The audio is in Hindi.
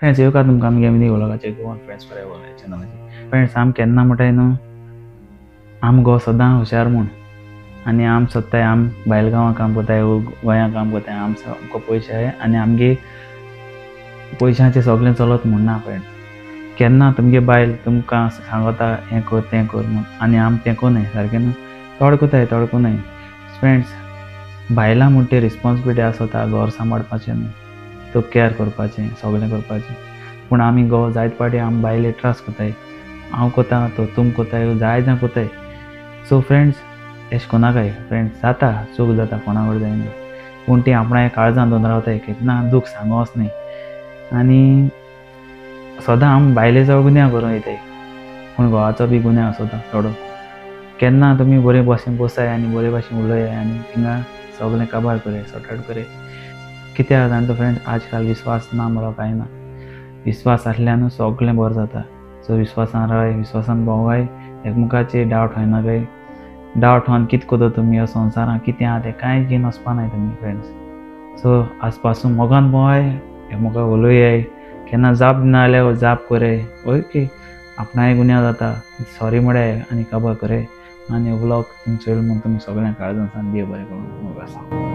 फ्रेंड्स येवकार तुमकां आमगे एमनी व्लॉगाचे गोवन फ्रेंड्स फॉर एवर चॅनलाचे फ्रेंड्स आम केन्ना म्हणटाय न्हू आम गो सदां हुशार म्हूण आनी आम सोदताय आम भायल गांवां काम करताय गोंया काम करताय आम सामको पयशे आहाय आनी आमगे पयशांचें सगळें चलत म्हूण ना फ्रेंड्स केन्ना तुमगे बायल तुमकां सांगता हें कर तें कर म्हूण आनी आम तें कोनाय सारकें न्हू थोडे कोनाय फ्रेंड्स बायलां म्हूण ती रिस्पॉन्सिबिलिटी आसता घर सांबाळपाचें न्हू तो केअर करपाचें सगळें करपाचें पूण आमी गो जायत पाटी आम बायले त्रास कोताय हांव कोता तो तुम कोताय जाय जां कोताय सो फ्रेंड्स एश कोनाकाय फ्रेंड्स जाता चूक जाता कोणा कडेन जायना पूण ती आपणाय काळजान दवरून रावताय केन्ना दूख सांगोच न्ही आनी सदां आम बायले जवळ गुन्यांव करूं येताय पूण घोवाचो बी गुन्यांव आसता थोडो केन्ना तुमी बरे भाशेन बसाय आनी बरे भाशेन उलयाय आनी थिंगा सगळें काबार कराय सॉर्ट आवट कराय कित्याक जाणा फ्रेंड्स आजकाल विश्वास ना म्हणून कांय ना विश्वास आसल्यानूच सगळें बरें जाता सो विश्वासान रावाय विश्वासान भोंवाय एकमेकाचेर डावट हायनाकाय डावट होवन कितें कोता तुमी ह्या संवसारान कितें आहा तें कांय घेवन वचपा नाय तुमी फ्रेंड्स सो आज पासून मोगान भोंवाय एकमेकाक उलयाय केन्ना जाप ना जाल्यार जाप कराय ओके आपणाय गुन्यांव जाता सॉरी म्हणाय आनी काबार कराय आनी व्लॉग तुमचो म्हूण तुमी सगळ्यांक काळजान सांग देव बरें करूं.